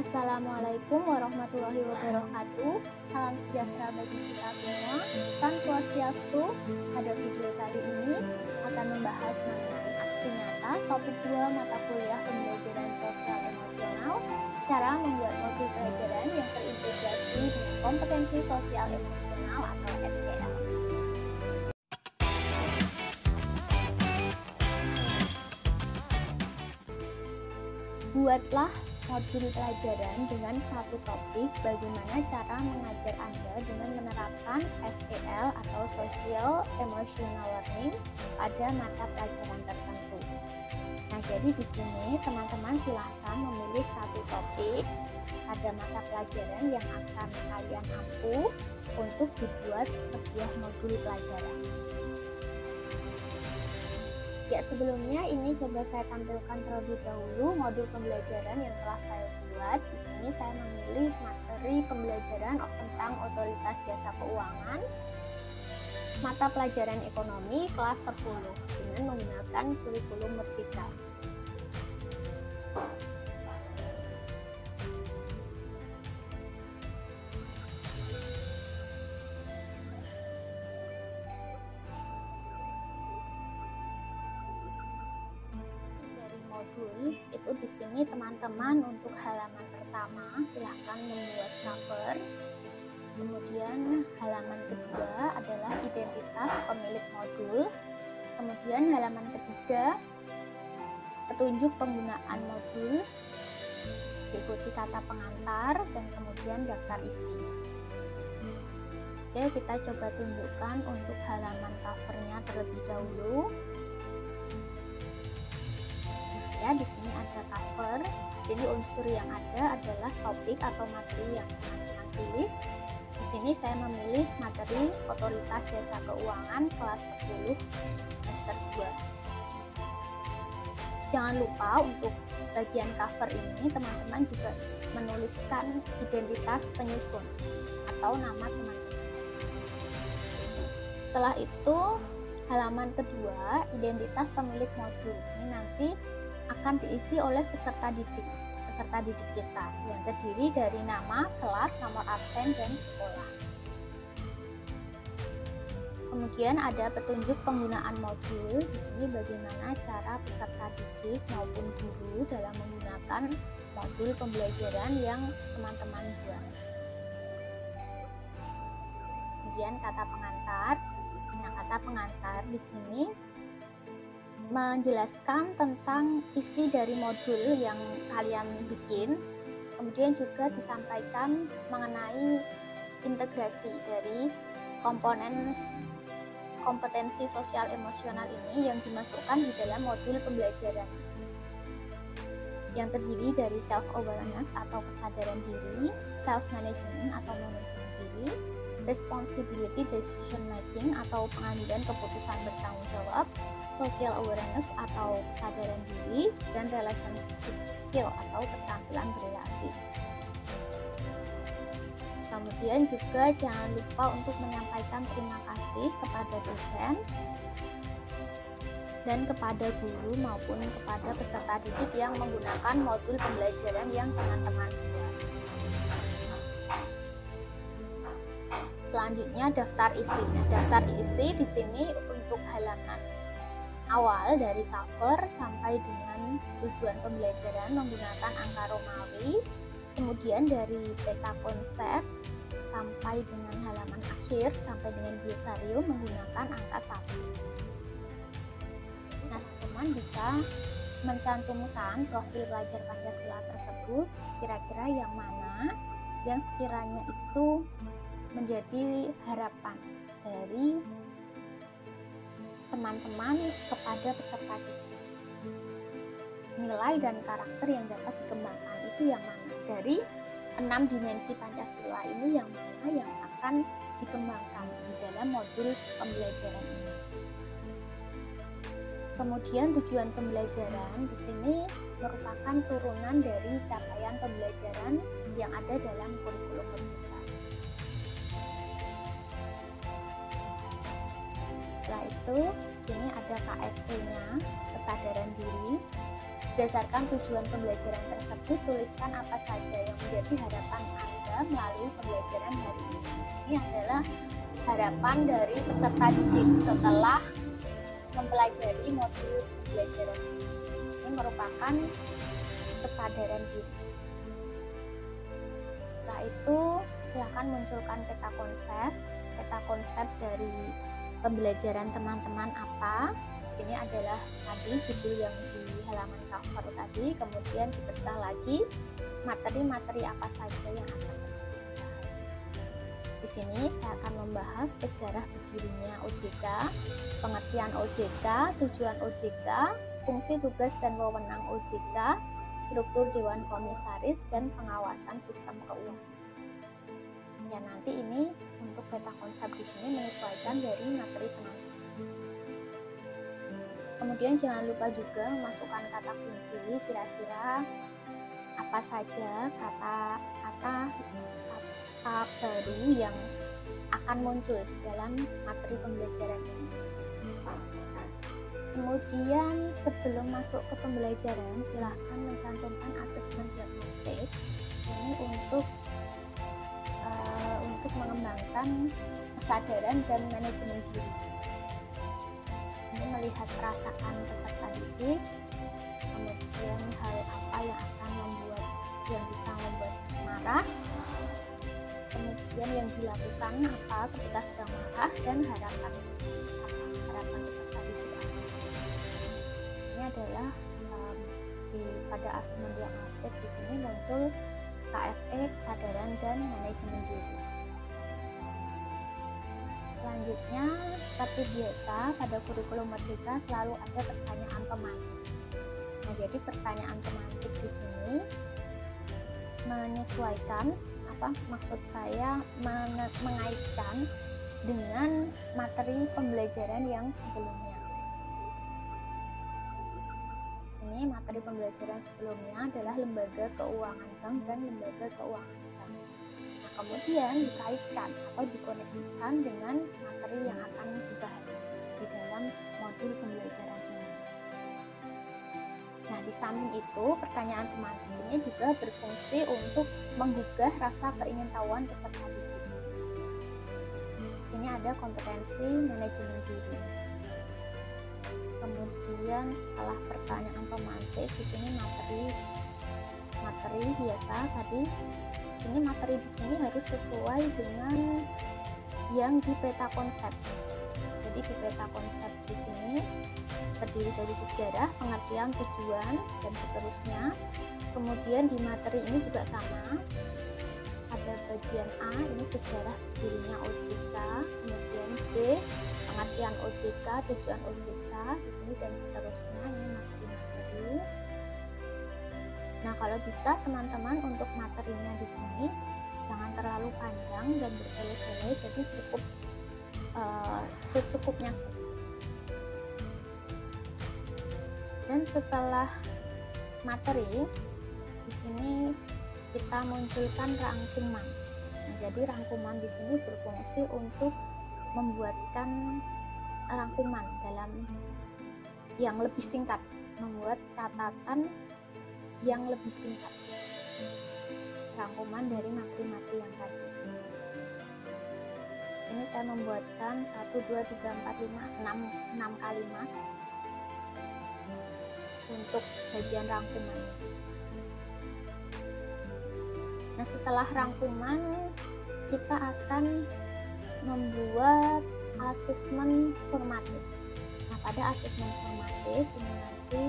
Assalamualaikum warahmatullahi wabarakatuh. Salam sejahtera bagi kita semua. Salam Swastiastu. Pada video kali ini akan membahas mengenai aksi nyata topik 2 mata kuliah pembelajaran sosial emosional, cara membuat modul pelajaran yang terintegrasi dengan kompetensi sosial emosional atau SEL. Buatlah modul pelajaran dengan satu topik bagaimana cara mengajar Anda dengan menerapkan SEL atau Social Emotional Learning pada mata pelajaran tertentu. Nah, jadi di sini teman-teman silahkan memilih satu topik pada mata pelajaran yang akan kalian ampu untuk dibuat sebuah modul pelajaran. Ya, sebelumnya ini coba saya tampilkan terlebih dahulu modul pembelajaran yang telah saya buat. Di sini saya memilih materi pembelajaran tentang otoritas jasa keuangan, mata pelajaran ekonomi kelas 10 dengan menggunakan kurikulum Merdeka. Modul itu di sini teman-teman untuk halaman pertama silahkan membuat cover. Kemudian halaman kedua adalah identitas pemilik modul. Kemudian halaman ketiga petunjuk penggunaan modul, diikuti kata pengantar dan kemudian daftar isi. Oke, kita coba tunjukkan untuk halaman covernya terlebih dahulu. Ya, di sini ada cover. Jadi unsur yang ada adalah topik atau materi yang teman-teman pilih. Di sini saya memilih materi otoritas jasa keuangan kelas 10 semester 2. Jangan lupa untuk bagian cover ini teman-teman juga menuliskan identitas penyusun atau nama teman-teman. Setelah itu halaman kedua identitas pemilik modul. Ini nanti akan diisi oleh peserta didik kita yang terdiri dari nama, kelas, nomor absen, dan sekolah. Kemudian ada petunjuk penggunaan modul. Di sini bagaimana cara peserta didik maupun guru dalam menggunakan modul pembelajaran yang teman-teman buat. Kemudian kata pengantar. Nah, kata pengantar di sini menjelaskan tentang isi dari modul yang kalian bikin, kemudian juga disampaikan mengenai integrasi dari komponen kompetensi sosial emosional ini yang dimasukkan di dalam modul pembelajaran yang terdiri dari self awareness atau kesadaran diri, self management atau manajemen diri, responsibility decision making atau pengambilan keputusan bertanggung jawab, social awareness atau kesadaran diri, dan relationship skill atau keterampilan berelasi. Kemudian juga jangan lupa untuk menyampaikan terima kasih kepada dosen dan kepada guru maupun kepada peserta didik yang menggunakan modul pembelajaran yang teman-teman buat. Selanjutnya daftar isi. Nah, daftar isi di sini untuk halaman awal dari cover sampai dengan tujuan pembelajaran menggunakan angka Romawi, kemudian dari peta konsep sampai dengan halaman akhir sampai dengan glosarium menggunakan angka 1. Nah, teman bisa mencantumkan profil pelajar Pancasila tersebut, kira-kira yang mana yang sekiranya itu menjadi harapan dari teman-teman kepada peserta didik. Nilai dan karakter yang dapat dikembangkan itu yang mana? Dari 6 dimensi Pancasila ini yang mana yang akan dikembangkan di dalam modul pembelajaran ini. Kemudian tujuan pembelajaran di sini merupakan turunan dari capaian pembelajaran yang ada dalam kurikulum Merdeka. Setelah itu, sini ada KST-nya, kesadaran diri. Berdasarkan tujuan pembelajaran tersebut, tuliskan apa saja yang menjadi harapan Anda melalui pembelajaran hari ini. Ini adalah harapan dari peserta didik setelah mempelajari modul pembelajaran ini. Ini merupakan kesadaran diri. Setelah itu, silakan munculkan peta konsep dari pembelajaran teman-teman apa. Sini adalah tadi judul yang di halaman cover tadi, kemudian dipecah lagi materi-materi apa saja yang akan kita bahas. Di sini saya akan membahas sejarah berdirinya OJK, pengertian OJK, tujuan OJK, fungsi tugas dan wewenang OJK, struktur Dewan Komisaris, dan pengawasan sistem keuangan. Ya, nanti ini untuk peta konsep di sini menyesuaikan dari materi teman-teman. Kemudian jangan lupa juga memasukkan kata kunci, kira-kira apa saja kata baru yang akan muncul di dalam materi pembelajaran ini. Kemudian sebelum masuk ke pembelajaran, silahkan mencantumkan asesmen diagnostik ini untuk mengembangkan kesadaran dan manajemen diri. Ini melihat perasaan peserta didik, kemudian hal apa yang bisa membuat marah, kemudian yang dilakukan apa ketika sedang marah, dan harapan peserta didik. Ini adalah pada asesmen diagnostik di sini muncul KSE, kesadaran dan manajemen diri. Selanjutnya, seperti biasa pada kurikulum Merdeka selalu ada pertanyaan pemantik. Nah, jadi pertanyaan pemantik di sini menyesuaikan, maksud saya mengaitkan dengan materi pembelajaran yang sebelumnya. Ini materi pembelajaran sebelumnya adalah lembaga keuangan bank dan lembaga keuangan bank. Nah, kemudian dikaitkan atau dikoneksikan dengan materi yang akan dibahas di dalam modul pembelajaran ini. Nah, di samping itu, pertanyaan pemantik ini juga berfungsi untuk menggugah rasa keingintahuan peserta didik. Ini ada kompetensi manajemen diri. Kemudian setelah pertanyaan pemantik, di sini materi biasa tadi. Ini materi di sini harus sesuai dengan yang di peta konsep. Jadi di peta konsep di sini terdiri dari sejarah, pengertian, tujuan, dan seterusnya. Kemudian di materi ini juga sama. Ada bagian A, ini sejarah berdirinya OJK, kemudian B, pengertian OJK, tujuan OJK, di sini dan seterusnya. Ini materi-materi. Nah, kalau bisa teman-teman untuk materinya di sini jangan terlalu panjang dan bertele-tele, jadi cukup secukupnya saja. Dan setelah materi, di sini kita munculkan rangkuman. Nah, jadi rangkuman di sini berfungsi untuk membuatkan rangkuman dalam yang lebih singkat, membuat catatan yang lebih singkat, rangkuman dari materi-materi yang tadi. Ini saya membuatkan 1, 2, 3, 4, 5, 6 kalimat untuk bagian rangkuman. Nah, setelah rangkuman kita akan membuat asesmen formatif. Nah, pada asesmen formatif ini nanti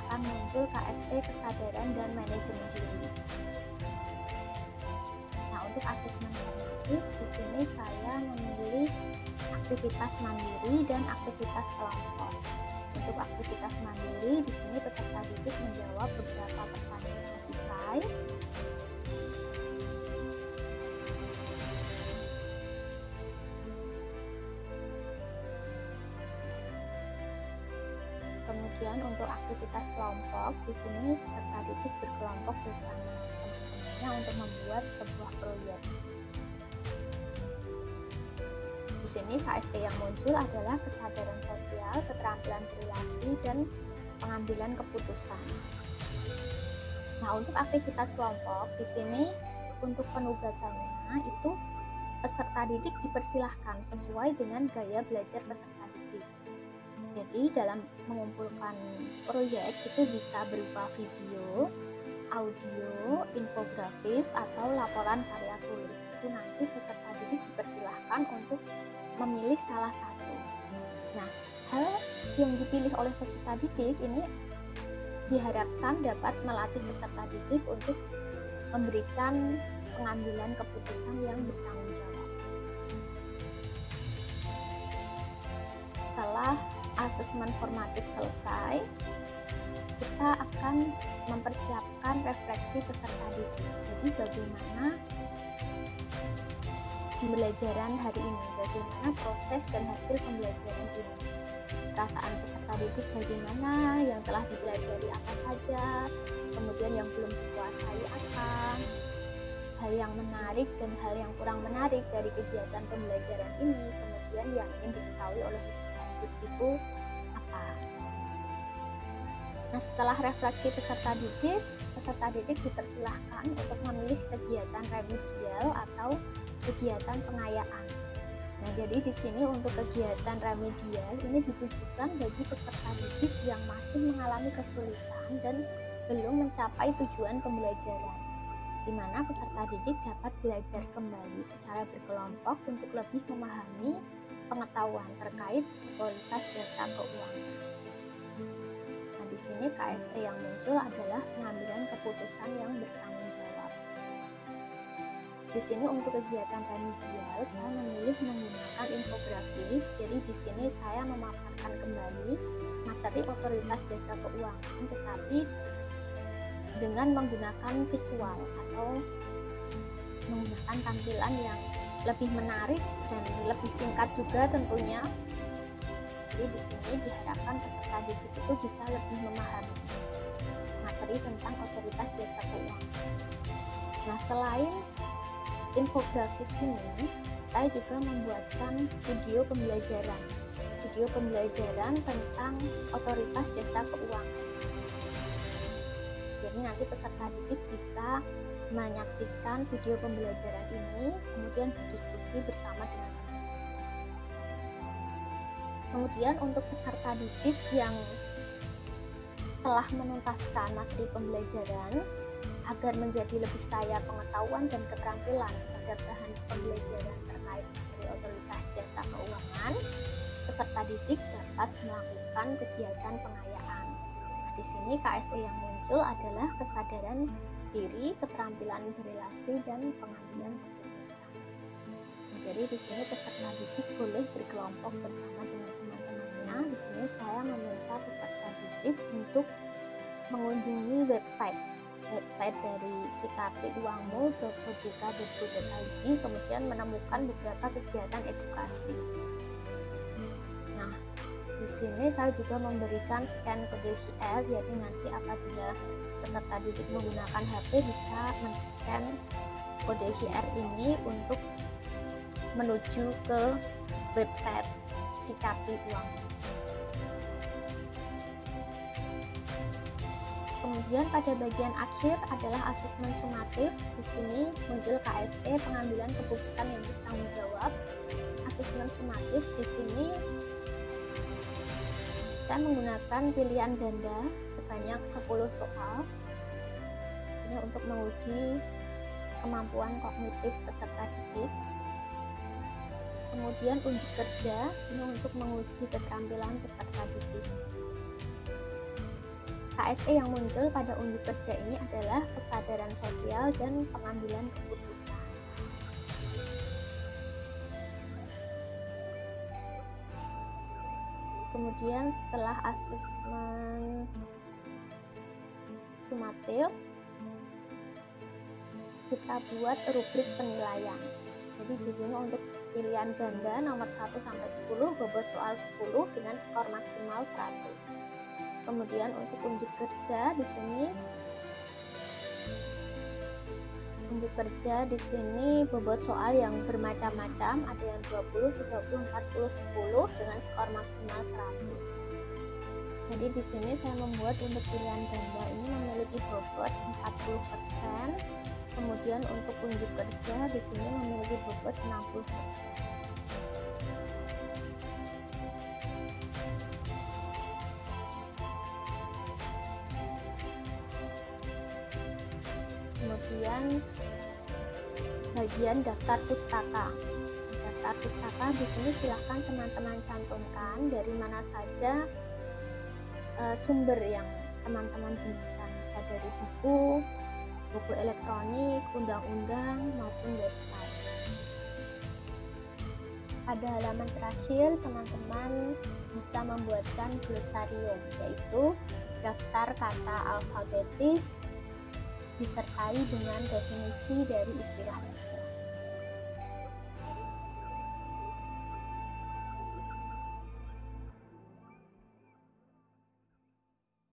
akan muncul KSE, kesadaran dan manajemen diri. Nah, untuk asesmen formatif di sini saya memilih aktivitas mandiri dan aktivitas kelompok. Untuk aktivitas mandiri di sini peserta didik menjawab beberapa pertanyaan esai. Kemudian untuk aktivitas kelompok di sini peserta didik berkelompok bersama teman-temannya untuk membuat sebuah proyek. Di sini KST yang muncul adalah kesadaran sosial, keterampilan berrelasi, dan pengambilan keputusan. Nah, untuk aktivitas kelompok di sini untuk penugasannya itu peserta didik dipersilahkan sesuai dengan gaya belajar peserta didik. Jadi dalam mengumpulkan proyek itu bisa berupa video, audio, infografis, atau laporan karya tulis. Itu nanti peserta didik dipersilahkan untuk memilih salah satu. Nah, hal yang dipilih oleh peserta didik ini diharapkan dapat melatih peserta didik untuk memberikan pengambilan keputusan yang bertanggung jawab. Setelah asesmen formatif selesai, kita akan mempersiapkan refleksi peserta didik. Jadi bagaimana pembelajaran hari ini, bagaimana proses dan hasil pembelajaran ini, perasaan peserta didik bagaimana, yang telah dipelajari apa saja, kemudian yang belum dikuasai apa, hal yang menarik dan hal yang kurang menarik dari kegiatan pembelajaran ini, kemudian yang ingin diketahui oleh lebih lanjut itu apa. Nah, setelah refleksi peserta didik dipersilahkan untuk memilih kegiatan remedial atau kegiatan pengayaan. Nah, jadi di sini untuk kegiatan remedial ini ditujukan bagi peserta didik yang masih mengalami kesulitan dan belum mencapai tujuan pembelajaran, di mana peserta didik dapat belajar kembali secara berkelompok untuk lebih memahami pengetahuan terkait otoritas jasa keuangan. Nah, di sini KSE yang muncul adalah pengambilan keputusan yang bertanggung jawab. Di sini untuk kegiatan remedial saya memilih menggunakan infografis. Jadi di sini saya memaparkan kembali materi otoritas jasa keuangan, tetapi dengan menggunakan visual atau menggunakan tampilan yang lebih menarik dan lebih singkat juga tentunya. Jadi di sini diharapkan peserta didik itu bisa lebih memahami materi tentang otoritas jasa keuangan. Nah, selain infografis ini, saya juga membuatkan video pembelajaran tentang otoritas jasa keuangan. Jadi nanti peserta didik bisa menyaksikan video pembelajaran ini, kemudian berdiskusi bersama dengan teman-teman. Kemudian untuk peserta didik yang telah menuntaskan materi pembelajaran, agar menjadi lebih kaya pengetahuan dan keterampilan terhadap bahan pembelajaran terkait materi otoritas jasa keuangan, peserta didik dapat melakukan kegiatan pengayaan. Nah, di sini KSE yang muncul adalah kesadaran diri, keterampilan berelasi, dan pengambilan keputusan. Nah, jadi di sini peserta didik boleh berkelompok bersama dengan teman-temannya. Di sini saya meminta peserta didik untuk mengunjungi website dari sikapiuangmu.ojk.go.id, kemudian menemukan beberapa kegiatan edukasi. Nah, di sini saya juga memberikan scan kode QR, jadi nanti apabila peserta didik menggunakan HP bisa men-scan kode QR ini untuk menuju ke website Sikapi Uangmu. Kemudian pada bagian akhir adalah asesmen sumatif. Di sini muncul KSE pengambilan keputusan yang bertanggung jawab. Asesmen sumatif di sini saya menggunakan pilihan ganda sebanyak 10 soal. Ini untuk menguji kemampuan kognitif peserta didik. Kemudian uji kerja ini untuk menguji keterampilan peserta didik. KSE yang muncul pada uji kerja ini adalah kesadaran sosial dan pengambilan keputusan. Kemudian setelah asesmen sumatif, kita buat rubrik penilaian. Jadi di sini untuk pilihan ganda nomor 1 sampai 10 bobot soal 10 dengan skor maksimal 100. Kemudian untuk unjuk kerja di sini bobot soal yang bermacam-macam, ada yang 20, 30, 40, 10 dengan skor maksimal 100. Jadi di sini saya membuat untuk pilihan ganda ini memiliki bobot 40%, kemudian untuk unjuk kerja di sini memiliki bobot 60%. Kemudian bagian daftar pustaka. Daftar pustaka di sini silahkan teman-teman cantumkan dari mana saja sumber yang teman-teman gunakan, bisa dari buku elektronik, undang-undang maupun website. Pada halaman terakhir teman-teman bisa membuatkan glosarium, yaitu daftar kata alfabetis disertai dengan definisi dari istilah-istilah.